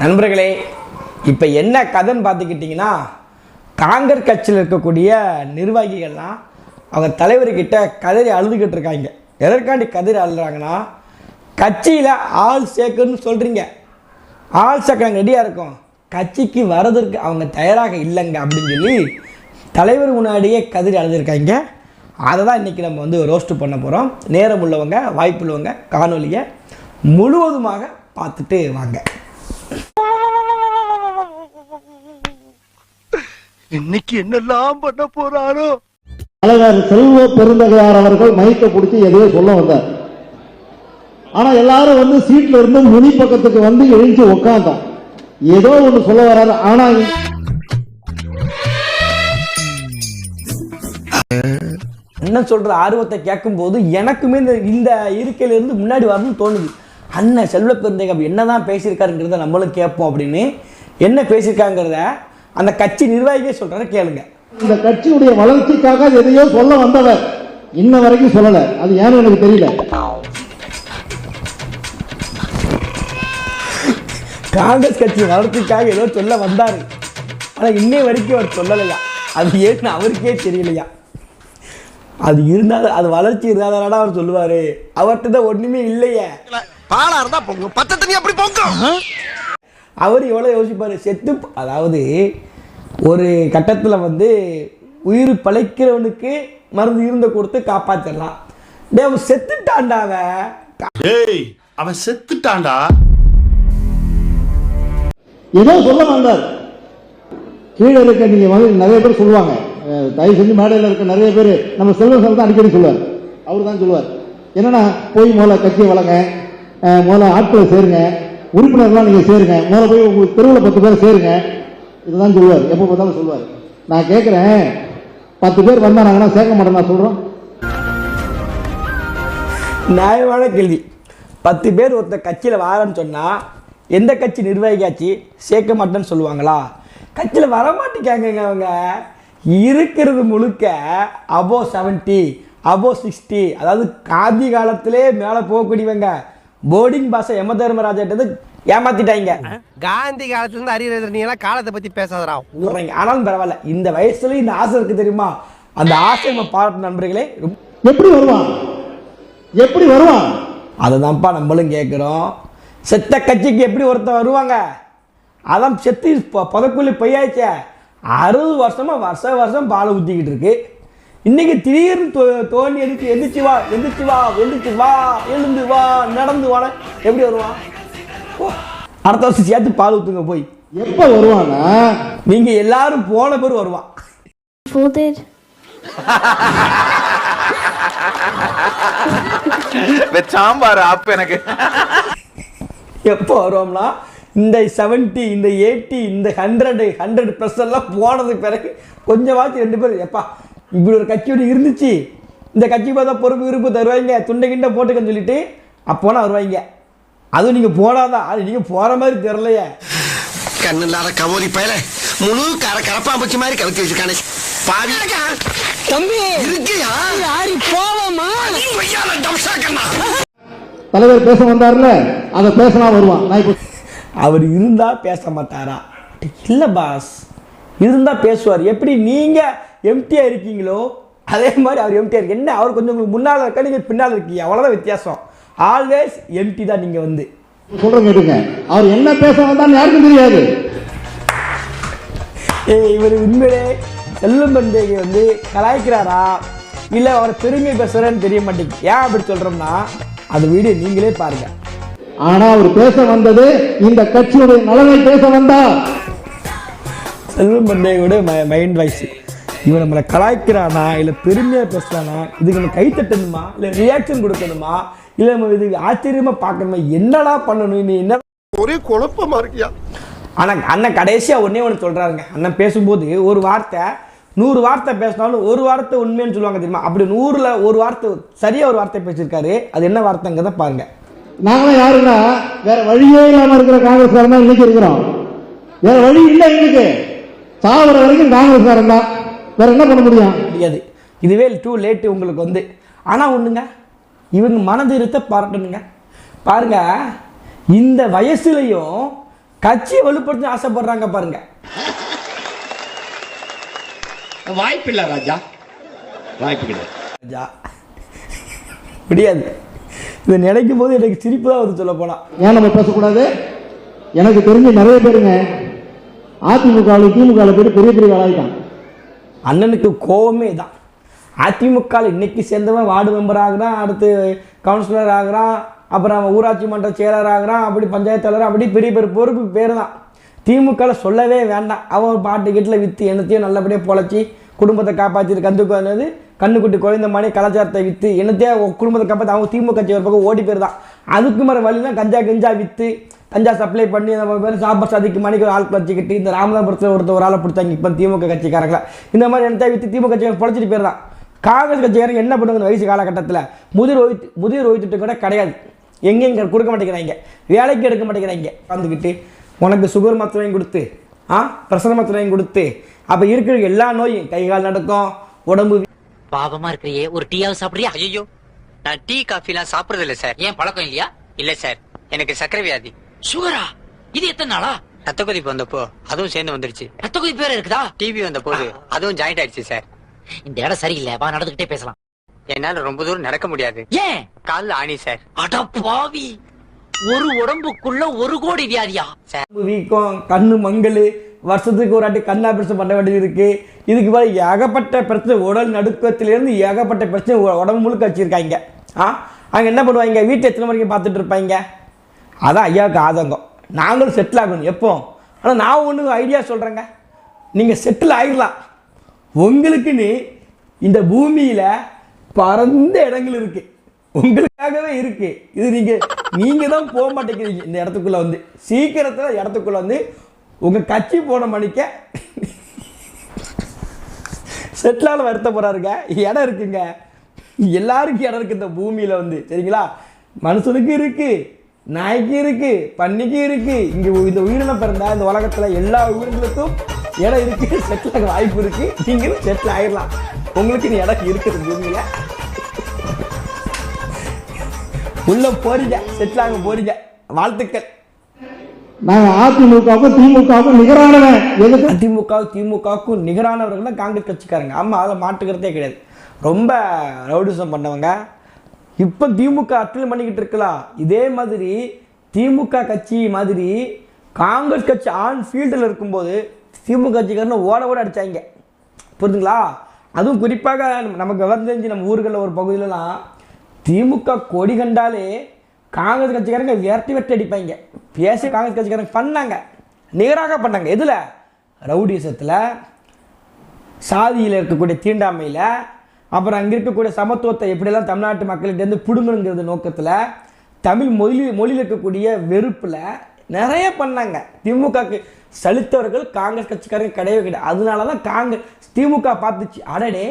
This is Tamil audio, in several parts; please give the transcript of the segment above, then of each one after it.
நண்பர்களே, இப்போ என்ன கதைன்னு பார்த்துக்கிட்டிங்கன்னா, காங்கிரஸ் கட்சியில் இருக்கக்கூடிய நிர்வாகிகள்லாம் அவங்க தலைவர்கிட்ட கதறி அழுதுகிட்டு இருக்காங்க. எதற்காண்டி கதறி அழுறாங்கன்னா, கட்சியில் ஆள் சேர்க்கணும்னு சொல்கிறீங்க, ஆள் சேர்க்க ரெடியாக இருக்கும், கட்சிக்கு வரதற்கு அவங்க தயாராக இல்லைங்க அப்படின்னு சொல்லி தலைவர் முன்னாடியே கதறி அழுதுருக்காங்க. அதை தான் இன்றைக்கி நம்ம வந்து ரோஸ்ட்டு பண்ண போகிறோம். நேரம் உள்ளவங்க, வாய்ப்பு உள்ளவங்க காணொலியை முழுவதுமாக பார்த்துட்டு வாங்க. இன்னைக்கு என்னெல்லாம் பண்ண போறாரோ. தலைவர் செல்வ பெருந்தகையார் அவர்கள் மைக்க பிடிச்சி எதையோ சொல்ல வந்தார். ஆனா எல்லாரும் வந்து சீட்ல இருந்து முனி பக்கத்துக்கு வந்து எழுந்து உட்கார்ந்தோம். ஏதோ ஒண்ணு சொல்ல வராரு. ஆனா என்ன சொல்ற ஆர்வத்தை கேட்கும் போது எனக்குமே இந்த இருக்கையில இருந்து முன்னாடி வரணும்னு தோணுது. அண்ணன் செல்வ பெருந்தகை அப்படி என்னதான் பேசியிருக்காருங்கிறத நம்மளும் கேட்போம் அப்படின்னு. என்ன பேசியிருக்காங்கிறத அந்த கட்சி நிர்வாகியே சொல்றாரு, கேளுங்க. இந்த கட்சியுடைய வளர்ச்சிக்காக எதையோ சொல்ல வந்தவர் இன்ன வரைக்கும் சொல்லல. அது ஏன்னு எனக்கு தெரியல. காங்கிரஸ் கட்சி வளர்ச்சிக்காக ஏதோ சொல்ல வந்தாரு, ஆனா இன்னை வரைக்கும் அவர் சொல்லலையா. அது ஏன்னு அவருக்கே தெரியலையா. அது இருந்தாலும் அது வளர்ச்சி இருந்தாலும் அவர் சொல்லுவாரு. அவர்கிட்ட தான் ஒண்ணுமே இல்லையே. பாலா இருந்தா பொங்க, பச்சை தண்ணி அப்படி பொங்க. அவர் எவ்வளோ யோசிப்பார். செத்து, அதாவது ஒரு கட்டத்தில் வந்து உயிர் பழைக்கிறவனுக்கு மருந்து இருந்த கொடுத்து காப்பாற்றிடலாம். அவன் செத்துட்டான்டா. அவன் செத்துட்டான்டா. ஏதோ சொல்ல வந்தார். கீழே இருக்க நீங்க வந்து நிறைய பேர் சொல்லுவாங்க, தயவு செஞ்சு மேடையில் இருக்க நிறைய பேர் நம்ம செல்வம் சார் தான் அடிக்கடி சொல்லுவார். அவர் தான் சொல்லுவார் என்னன்னா, போய் முதல்ல கட்சியை வளங்க, முதல்ல ஆட்களை சேருங்க, உறுப்பினர்லாம் நீங்க சேருங்க, முதல்ல போய் உங்களுக்கு தெருவில் 10 பேர் சேருங்க. இதுதான் சொல்லுவார், எப்போ பார்த்தாலும் சொல்லுவார். நான் கேட்கிறேன், 10 பேர் வந்தாங்கன்னா சேர்க்க மாட்டேன் நான் சொல்றோம். நியாயமான கேள்வி. 10 பேர் ஒருத்தர் கட்சியில் வாரன்னு சொன்னா எந்த கட்சி நிர்வாகியாச்சு சேர்க்க மாட்டேன்னு சொல்லுவாங்களா? கட்சியில் வரமாட்டேங்காங்க. அவங்க இருக்கிறது முழுக்க அபோ 70 அபோ 60, அதாவது காந்தி காலத்திலே மேலே போகக்கூடியவங்க. போர்டிங் பாஸை யம தர்மராஜா ஏமாத்திட்டாங்க. காந்தி காலத்துல இருந்து அறிவுரை நீ எல்லாம் காலத்தை பத்தி பேசாதரா. ஆனாலும் பரவாயில்ல, இந்த வயசுல இந்த ஆசை இருக்கு தெரியுமா? அந்த ஆசை நம்ம பாராட்டு நண்பர்களே. எப்படி வருவான், எப்படி வருவான்? அதுதான்ப்பா நம்மளும் கேட்குறோம். செத்த கட்சிக்கு எப்படி ஒருத்தர் வருவாங்க? அதான் செத்து புதக்குள்ளி பொய்யாச்சே. 60 வருஷமா வருஷம் பாலை ஊற்றிக்கிட்டு இருக்கு. இன்னைக்கு திடீர்னு தோண்டி எந்திரிச்சு வா, எந்திரிச்சு வா, எந்திரிச்சு வா, எழுந்து வா, நடந்து வாட, எப்படி வருவான்? அடுத்த வருஷம் சேர்த்து பால் ஊற்றுங்க போய். எப்ப வருவானா? நீங்க எல்லாரும் போன பேர் வருவான். சாம்பார் அப்ப எனக்கு எப்போ வருவோம்னா இந்த 70 இந்த 80 இந்த 100+ எல்லாம் போனதுக்கு பிறகு கொஞ்சமாச்சு 2 பேர் எப்பா இப்படி ஒரு கட்சியோடு இருந்துச்சு, இந்த கட்சிக்கு பார்த்தா பொறுப்பு விருப்பு தருவாங்க, துண்டை கிண்டை போட்டுக்கன்னு சொல்லிட்டு அப்போனா வருவாங்க. அதுவும் நீங்கள் போனாதான். அது நீங்கள் போகிற மாதிரி தெரிலையே. கண்ணு இல்லாத கவோரி பயல முழு கரப்பாம்பூச்சி மாதிரி கவிச்சு வச்சிருக்கானே. தலைவர் பேச வந்தார்ல, அதை பேசினா வருவான். அவர் இருந்தா பேச மாட்டாரா? இல்லை பாஸ், இருந்தா பேசுவார். எப்படி நீங்க எம்டியா இருக்கீங்களோ அதே மாதிரி அவர் எம்டியா இருக்கு. என்ன, அவர் கொஞ்சம் உங்களுக்கு முன்னால் இருக்கா, நீங்க பின்னால் இருக்கீங்க, அவ்வளோதான் வித்தியாசம். ஆல்வேஸ் எம்டி தான் நீங்க வந்து. சொல்றேன் கேட்டுங்க, அவர் என்ன பேச வந்தான்னு யாருக்கும் தெரியாது. இவர் உண்மையிலே செல்வம் பெருந்தகை வந்து கலாய்க்கிறாரா இல்லை அவரை பெருமை பேசுறான்னு தெரிய மாட்டேங்குது. ஏன் அப்படி சொல்றோம்னா அந்த வீடியோ நீங்களே பாருங்க. ஆனா அவர் பேச வந்தது இந்த கட்சியுடைய நலனை பேச வந்தா. செல்வம் பெருந்தகையோட மைண்ட் வாய்ஸ். இவன் நம்மளை கலாய்க்கிறானா இல்லை பெருமையாக பேசுறானா, இதுக்கு நம்ம கை தட்டணுமா இல்லை ரியாக்ஷன் கொடுக்கணுமா இல்லை நம்ம இது ஆச்சரியமா பார்க்கணுமா, என்னடா பண்ணணும்? நீ என்ன ஒரே குழப்பமா இருக்கியா? ஆனால் அண்ணன் கடைசியாக ஒன்று சொல்கிறாருங்க. அண்ணன் பேசும்போது ஒரு வார்த்தை 100 வார்த்தை பேசினாலும் ஒரு வார்த்தை உண்மைன்னு சொல்லுவாங்க தெரியுமா? அப்படி 100ல் ஒரு வார்த்தை சரியாக ஒரு வார்த்தை பேசியிருக்காரு. அது என்ன வார்த்தைங்கிறத பாருங்க. நாங்களும் யாருன்னா வேற வழியே இல்லாமல் இருக்கிற காங்கிரஸ்காரன் தான் இன்னைக்கு இருக்கிறோம். வேற வழி இல்லை எங்களுக்கு. சாவர வரைக்கும் காங்கிரஸ்காரன் தான். வேற என்ன பண்ண முடியாது. இதுவே டூ லேட்டு உங்களுக்கு வந்து. ஆனால் ஒன்றுங்க, இவங்க மனதிருத்த பாராட்டணுங்க. பாருங்க, இந்த வயசுலையும் கட்சியை வலுப்படுத்த ஆசைப்படுறாங்க பாருங்க. வாய்ப்பில்லை ராஜா, வாய்ப்பு கிடையாது ராஜா, முடியாது. இதை நினைக்கும் போது எனக்கு சிரிப்பு தான் வந்து சொல்ல போனா. ஏன் நம்ம பேசக்கூடாது? எனக்கு தெரிஞ்சு நிறைய பேருங்க அதிமுக திமுக போயிட்டு பெரிய பெரிய ஆளாயிட்டான். அண்ணனுக்கு கோவமே தான். அதிமுக இன்னைக்கு சேர்ந்தவன் வார்டு மெம்பர் ஆகுறான், அடுத்து கவுன்சிலர் ஆகுறான், அப்புறம் அவன் ஊராட்சி மன்ற செயலர் ஆகுறான், அப்படி பஞ்சாயத்து தலைவர், அப்படி பெரிய பெரிய பொறுப்பு பேர் தான். திமுக சொல்லவே வேண்டாம். அவன் பாட்டு கீட்டில் விற்று என்னத்தையும் நல்லபடியாக பொழைச்சி குடும்பத்தை காப்பாற்றி கண்ணுக்குட்டி குழந்த மாதிரி கலாச்சாரத்தை விற்று என்னத்தையும் குடும்பத்தை காப்பாற்றி அவங்க திமுக கட்சி ஒரு பக்கம் ஓடி போயிருந்தான். அதுக்கு மேலே வழிதான் கஞ்சா விற்று கஞ்சா சப்ளை பண்ணி நம்ம பேர் சாப்பாடு சாதிக்கு மணிக்கு ஆட்கள் வச்சுக்கிட்டு இந்த ராமநாதபுரத்தில் ஒரு ஆளை பிடிச்சாங்க. இப்போ திமுக கட்சிக்காரங்களா இந்த மாதிரி என்னத்தை விற்று திமுக கட்சிக்காரங்க பொழைச்சிட்டு போயிருந்தான். காங்கிரஸ் கட்சிக்காரங்க என்ன பண்ணுவாங்க வயசு காலகட்டத்தில்? முதிர் ஓய்வு கூட கிடையாது. எங்கெங்க கொடுக்க மாட்டேங்கிறாங்க, வேலைக்கு எடுக்க மாட்டேங்கிறாங்க. வந்துக்கிட்டு உனக்கு சுகர் மாத்திரை வாங்கி கொடுத்து பிரஷர் மாத்திரை வாங்கி கொடுத்து அப்போ இருக்கிற எல்லா நோயும் கை கால் நடக்கும், உடம்பு. பாவமா இருக்கிறியே, ஒரு டீயாவது சாப்பிடுறியா? ஐயோ, நான் டீ காஃபிலாம் சாப்பிடுறது இல்லை சார். ஏன் பழக்கம் இல்லையா? இல்ல சார், எனக்கு சக்கரை வியாதி. சுகரா? இது எத்தனை நாளா? ரத்த கொதிப்பு வந்தப்போ அதுவும் சேர்ந்து வந்துருச்சு. ரத்த கொதிப்பு வேற இருக்குதா? டிவி வந்த போது அதுவும் ஜாயிண்ட் ஆயிடுச்சு சார். இந்த இடம் சரியில்லை, வா நடந்துகிட்டே பேசலாம். என்னால ரொம்ப தூரம் நடக்க முடியாது. ஏன்? கால்ல ஆணி சார். அட பாவி, ஒரு உடம்புக்குள்ள 1 கோடி வியாதியா சார்? வீக்கம், கண்ணு மங்கல், வருஷத்துக்கு ஒரு வாட்டி கண் ஆபரேஷன் பண்ண வேண்டியது இருக்கு. இதுக்கு மேலே ஏகப்பட்ட பிரச்சனை, உடல் நடுக்கத்திலேருந்து ஏகப்பட்ட பிரச்சனை உடம்பு முழுக்க வச்சிருக்காங்க. அவங்க என்ன பண்ணுவாங்க? வீட்டை எத்தனை மணிக்கு பார்த்துட்டு இருப்பாங்க. அதான் ஐயாவுக்கு ஆதங்கம். நாங்களும் செட்டில் ஆகணும் எப்போ. ஆனால் நான் ஒன்று ஐடியா சொல்கிறேங்க, நீங்கள் செட்டில் ஆகிடலாம். உங்களுக்குன்னு இந்த பூமியில் பரந்த இடங்கள் இருக்கு, உங்களுக்காகவே இருக்கு. இது நீங்கள் தான் போக மாட்டேங்கிறீங்க இந்த இடத்துக்குள்ள வந்து. சீக்கிரத்தில் இடத்துக்குள்ள வந்து உங்க கட்சி போன மணிக்க செட்டிலால வருத்த போறாருங்க. இடம் இருக்குங்க, எல்லாருக்கும் இடம் இருக்கு இந்த பூமியில வந்து. சரிங்களா? மனுஷனுக்கு இருக்கு, நாய்க்கு இருக்கு, பன்னிக்கு இருக்கு. இங்க இந்த உயிரினம் பிறந்தா இந்த உலகத்துல எல்லா உயிரினங்களுக்கும் இடம் இருக்கு, செட்டில் ஆக வாய்ப்பு இருக்கு. நீங்களும் செட்டில் ஆயிடலாம், உங்களுக்கு இந்த இடம் இருக்குது பூமியில. உள்ள போறீங்க, செட்டில் ஆக போறீங்க. வாழ்த்துக்கள். நாங்கள் அதிமுகவுக்கும் திமுகவுக்கும் நிகரானவன். திமுகவுக்கும் நிகரானவர்கள் தான் காங்கிரஸ் கட்சிக்காரங்க. ஆமாம், அதில் மாட்டுக்கிறதே கிடையாது. ரொம்ப ரவுடிசம் பண்ணவங்க. இப்போ திமுக அட்டல் பண்ணிக்கிட்டு இருக்கலாம். இதே மாதிரி திமுக கட்சி மாதிரி காங்கிரஸ் கட்சி ஆன் ஃபீல்டில் இருக்கும்போது திமுக கட்சிக்காரன்னு ஓட அடித்தாங்க. புரிஞ்சுங்களா? அதுவும் குறிப்பாக நமக்கு விவரம் தெரிஞ்சு நம்ம ஊர்களில் ஒரு பகுதியிலலாம் திமுக கொடி கண்டாலே காங்கிரஸ் கட்சிக்காரங்க வெட்டி அடிப்பாங்க. பேசி காங்கிரஸ் கட்சிக்காரங்க பண்ணாங்க, நிகராக பண்ணாங்க. எதில்? ரவுடிசத்தில், சாதியில் இருக்கக்கூடிய தீண்டாமையில், அப்புறம் அங்கே இருக்கக்கூடிய சமத்துவத்தை எப்படியெல்லாம் தமிழ்நாட்டு மக்கள்கிட்டேருந்து பிடுங்கணுங்கிறது நோக்கத்தில், தமிழ் மொழியில் இருக்கக்கூடிய வெறுப்பில் நிறைய பண்ணாங்க. திமுகக்கு சலித்தவர்கள் காங்கிரஸ் கட்சிக்காரங்க கிடையாது. அதனால தான் திமுக பார்த்துச்சு, அடடே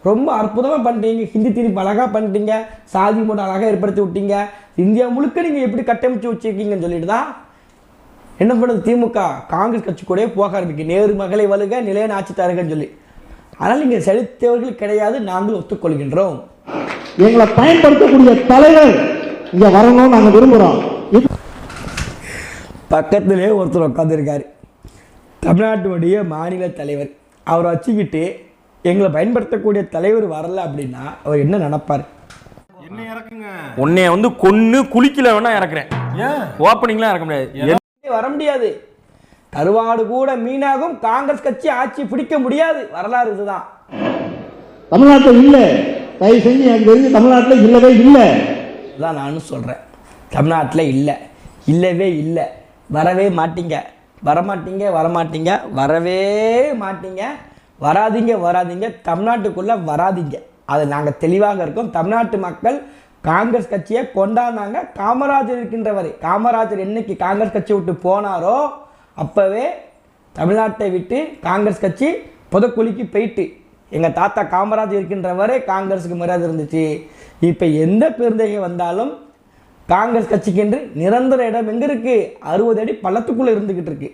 ரொம்ப அற்புதமாக பண்ணிட்டீங்க, ஹிந்தி திருப்பி அழகாக பண்ணிட்டீங்க, சாதி மூட்டை அழகாக ஏற்படுத்தி விட்டீங்க, இந்தியா முழுக்க நீங்கள் எப்படி கட்டமைச்சு வச்சுருக்கீங்கன்னு சொல்லிட்டு தான் என்ன பண்ணுது திமுக காங்கிரஸ் கட்சி கூட போக ஆரம்பிக்கு. நேரு மகளை வலுக நிலையான ஆட்சி தருகன்னு சொல்லி. அதனால் நீங்கள் செலுத்தவர்கள் கிடையாது, நாங்கள் ஒத்துக்கொள்கின்றோம். எங்களை பயன்படுத்தக்கூடிய தலைவர் இங்கே வரணும்னு நாங்கள் விரும்புகிறோம். பக்கத்திலே ஒருத்தர் உட்காந்துருக்காரு, தமிழ்நாட்டுடைய மாநில தலைவர். அவரை வச்சுக்கிட்டு எங்களை பயன்படுத்தக்கூடிய தலைவர் வரல அப்படின்னா அவர் என்ன நினைப்பார்? உன்னைய வந்து கொன்னு குளிக்கல வேணா இறக்குறேன், ஓப்பனிங்லாம் இறக்க முடியாது, வர முடியாது. கருவாடு கூட மீனாகும், காங்கிரஸ் கட்சி ஆட்சி பிடிக்க முடியாது. வரலாறு இதுதான். தமிழ்நாட்டில் இல்லை, தயவு செஞ்சு எனக்கு தெரிஞ்சு தமிழ்நாட்டில் இல்லவே இல்லை. இதுதான் நானும் சொல்கிறேன், தமிழ்நாட்டில் இல்லை, இல்லவே இல்லை. வரவே மாட்டீங்க, வரமாட்டீங்க, வரமாட்டீங்க, வரவே மாட்டீங்க, வராதிங்க, தமிழ்நாட்டுக்குள்ளே வராதிங்க. அது நாங்கள் தெளிவாக இருக்கோம். தமிழ்நாட்டு மக்கள் காங்கிரஸ் கட்சியை கொண்டாடினாங்க. காமராஜர் இருக்கின்ற வரை, காமராஜர் என்னைக்கு காங்கிரஸ் கட்சியை விட்டு போனாரோ அப்போவே தமிழ்நாட்டை விட்டு காங்கிரஸ் கட்சி புதக்குழிக்கு போயிட்டு, எங்கள் தாத்தா காமராஜர் இருக்கின்ற வரை காங்கிரஸுக்கு மரியாதை இருந்துச்சு. இப்போ எந்த பெருந்தகை வந்தாலும் காங்கிரஸ் கட்சிக்கு என்று நிரந்தர இடம் எங்கே இருக்குது? 60 அடி பள்ளத்துக்குள்ளே இருந்துக்கிட்டு இருக்கு.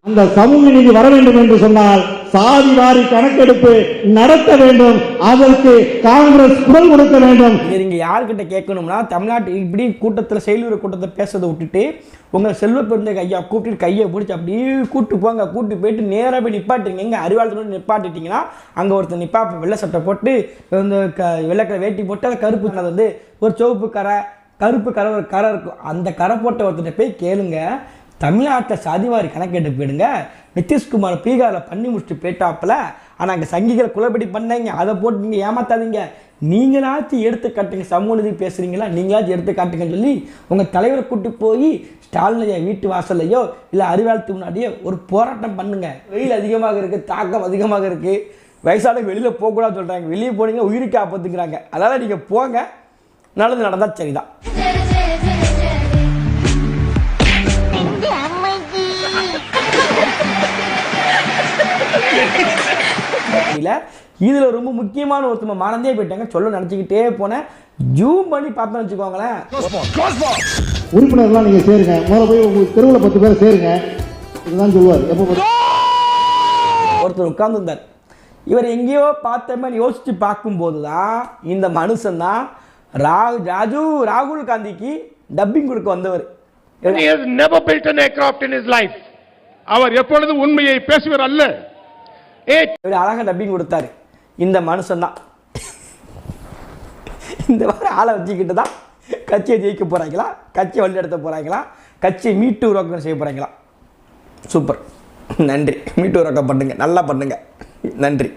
அந்த சமூக நீதி வர வேண்டும் என்று சொன்னால் சாதி வாரி கணக்கெடுப்பு நடத்த வேண்டும். அதற்கு காங்கிரஸ் குரல் கொடுக்க வேண்டும். நீங்க யார்கிட்ட கேட்கணும்னா, தமிழ்நாட்டு இப்படி கூட்டத்தில் செயலூர் கூட்டத்தை பேசுறதை விட்டுட்டு உங்கள் செல்வ பெருந்தை ஐயா கூப்பிட்டு கையை பிடிச்சி அப்படியே கூட்டு போங்க. கூட்டு போயிட்டு நேராக போய் நிப்பாட்டுங்க. எங்கே அறிவாளத்தோடு நிப்பாட்டிட்டீங்கன்னா அங்கே ஒருத்தர் நிப்பாப்ப வெள்ளை சட்டை போட்டு இந்த வெள்ளைக்கரை வேட்டி போட்டு அதை கருப்பு வந்து ஒரு சிவப்பு கரை கருப்பு கரை ஒரு கரை இருக்கும். அந்த கரை போட்ட ஒருத்தர் போய் கேளுங்க, தமிழ்நாட்டில் சாதிவாரி கணக்கெட்டு போயிடுங்க. நிதிஷ்குமார் பீகாரில் பண்ணி முடிச்சுட்டு போயிட்டாப்பில். ஆனால் அங்கே சங்கிகளை குளப்படி பண்ணீங்க, அதை போட்டு நீங்கள் ஏமாத்தாதீங்க. நீங்களாச்சும் எடுத்து காட்டுங்க. சமூக நீதி பேசுகிறீங்களா, நீங்களாச்சும் எடுத்து காட்டுங்கன்னு சொல்லி உங்கள் தலைவரை கூட்டு போய் ஸ்டாலினையோ வீட்டு வாசல்லையோ இல்லை அறிவாளத்துக்கு முன்னாடியோ ஒரு போராட்டம் பண்ணுங்க. வெயில் அதிகமாக இருக்குது, தாக்கம் அதிகமாக இருக்குது, வயசானவங்க வெளியில் போகக்கூடாதுன்னு சொல்கிறாங்க. வெளியே போனீங்க உயிருக்கு ஆபத்துங்கிறாங்க. அதனால் நீங்கள் போங்க, நல்லது நடந்தால் சரிதான். இதுல ரொம்ப முக்கியமான ஒருத்தர் மறந்தே போயிட்டாங்க, சொல்ல நினைச்சுக்கிட்டே போனேன். ஜூம் பண்ணி பார்த்தோம்னு வச்சுக்கோங்களேன். உறுப்பினர்லாம் நீங்க சேருங்க, முதல்ல போய் உங்களுக்கு தெருவில் 10 பேர் சேருங்க. இதுதான் சொல்லுவார். எப்போ ஒருத்தர் உட்கார்ந்து இருந்தார். இவர் எங்கேயோ பார்த்த மாதிரி யோசிச்சு பார்க்கும்போது தான் இந்த மனுஷன் தான் ராகுல் காந்திக்கு டப்பிங் கொடுக்க வந்தவர். He has never built an aircraft in his life. அவர் எப்பொழுதும் உண்மையை பேசுவர் அல்ல. அழகா டப்பிங் கொடுத்தாரு. இந்த மனுஷன் தான் இந்த மாதிரி ஆளை வச்சுக்கிட்டு தான் கட்சியை ஜெயிக்க போறாங்களா, கட்சியை வழி நடத்த போறாங்களா, கட்சியை மீட்டு உருவாக்கம் செய்ய போறாங்களா? சூப்பர், நன்றி. மீட்டு உருவாக்கம் பண்ணுங்க, நல்லா பண்ணுங்க. நன்றி.